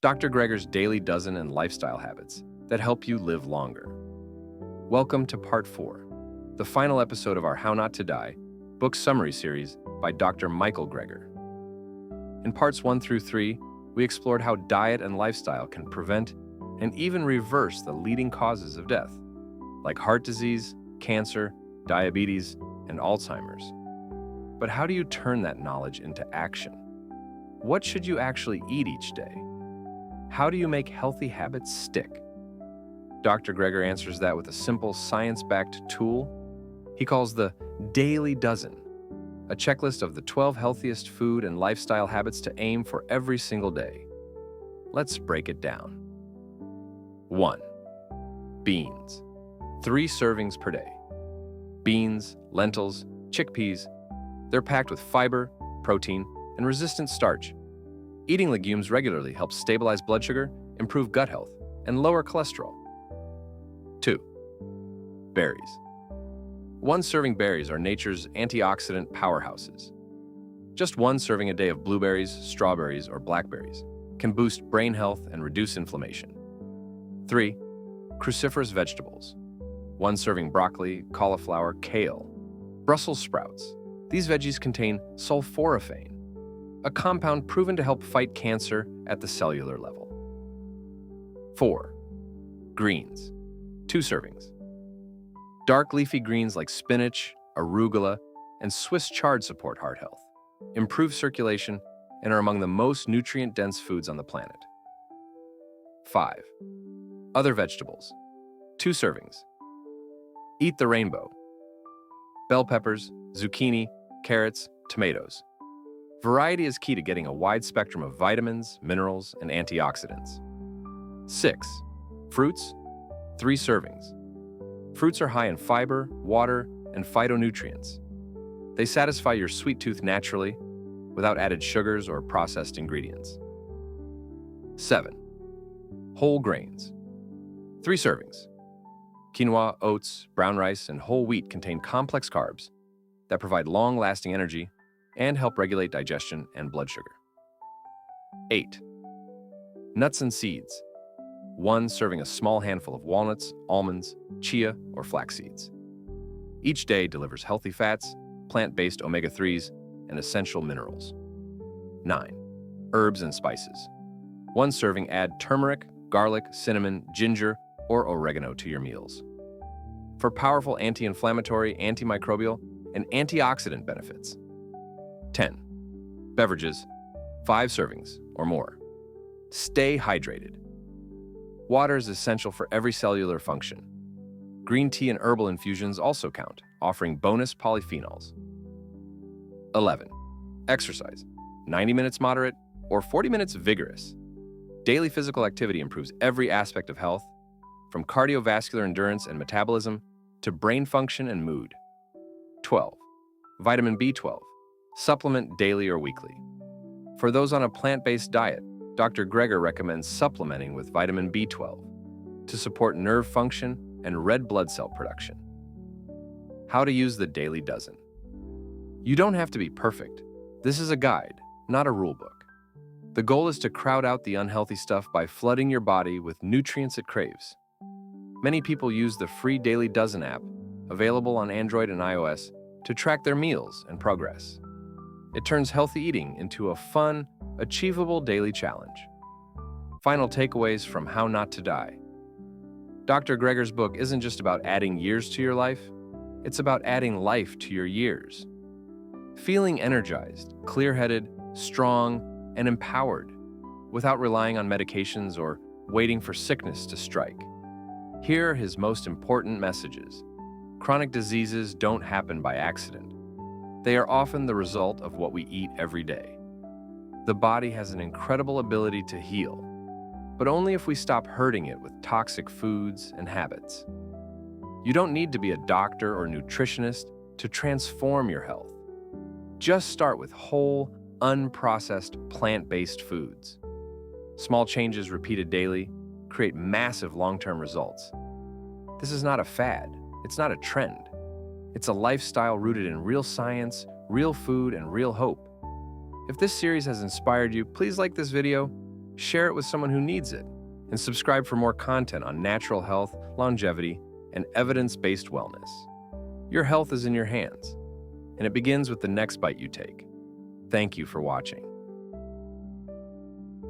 Dr. Greger's Daily Dozen and Lifestyle Habits that help you live longer. Welcome to Part 4, the final episode of our How Not to Die book summary series by Dr. Michael Greger. In Parts 1 through 3, we explored how diet and lifestyle can prevent and even reverse the leading causes of death, like heart disease, cancer, diabetes, and Alzheimer's. But how do you turn that knowledge into action? What should you actually eat each day? How do you make healthy habits stick? Dr. Greger answers that with a simple science-backed tool he calls the Daily Dozen, a checklist of the 12 healthiest food and lifestyle habits to aim for every single day. Let's break it down. 1. Beans. 3 servings per day. Beans, lentils, chickpeas, they're packed with fiber, protein, and resistant starch. Eating legumes regularly helps stabilize blood sugar, improve gut health, and lower cholesterol. 2. Berries. 1 serving berries are nature's antioxidant powerhouses. Just 1 serving a day of blueberries, strawberries, or blackberries can boost brain health and reduce inflammation. 3. Cruciferous vegetables. 1 serving broccoli, cauliflower, kale, Brussels sprouts. These veggies contain sulforaphane, a compound proven to help fight cancer at the cellular level. 4. Greens. 2 servings. Dark leafy greens like spinach, arugula, and Swiss chard support heart health, improve circulation, and are among the most nutrient-dense foods on the planet. 5. Other vegetables. 2 servings. Eat the rainbow. Bell peppers, zucchini, carrots, tomatoes. Variety is key to getting a wide spectrum of vitamins, minerals, and antioxidants. 6. Fruits. 3 servings. Fruits are high in fiber, water, and phytonutrients. They satisfy your sweet tooth naturally, without added sugars or processed ingredients. 7. Whole grains. 3 servings. Quinoa, oats, brown rice, and whole wheat contain complex carbs that provide long-lasting energy and help regulate digestion and blood sugar. 8. Nuts and seeds. 1 serving a small handful of walnuts, almonds, chia, or flax seeds. Each day delivers healthy fats, plant-based omega-3s, and essential minerals. 9. Herbs and spices. 1 serving add turmeric, garlic, cinnamon, ginger, or oregano to your meals for powerful anti-inflammatory, antimicrobial, and antioxidant benefits. 10. Beverages, 5 servings or more. Stay hydrated. Water is essential for every cellular function. Green tea and herbal infusions also count, offering bonus polyphenols. 11. Exercise, 90 minutes moderate or 40 minutes vigorous. Daily physical activity improves every aspect of health, from cardiovascular endurance and metabolism to brain function and mood. 12. Vitamin B12. Supplement daily or weekly. For those on a plant-based diet, Dr. Greger recommends supplementing with vitamin B12 to support nerve function and red blood cell production. How to use the Daily Dozen. You don't have to be perfect. This is a guide, not a rule book. The goal is to crowd out the unhealthy stuff by flooding your body with nutrients it craves. Many people use the free Daily Dozen app, available on Android and iOS, to track their meals and progress. It turns healthy eating into a fun, achievable daily challenge. Final takeaways from How Not to Die. Dr. Greger's book isn't just about adding years to your life, it's about adding life to your years. Feeling energized, clear-headed, strong, and empowered, without relying on medications or waiting for sickness to strike. Here are his most important messages. Chronic diseases don't happen by accident. They are often the result of what we eat every day. The body has an incredible ability to heal, but only if we stop hurting it with toxic foods and habits. You don't need to be a doctor or nutritionist to transform your health. Just start with whole, unprocessed, plant-based foods. Small changes repeated daily create massive long-term results. This is not a fad. It's not a trend. It's a lifestyle rooted in real science, real food, and real hope. If this series has inspired you, please like this video, share it with someone who needs it, and subscribe for more content on natural health, longevity, and evidence-based wellness. Your health is in your hands, and it begins with the next bite you take. Thank you for watching.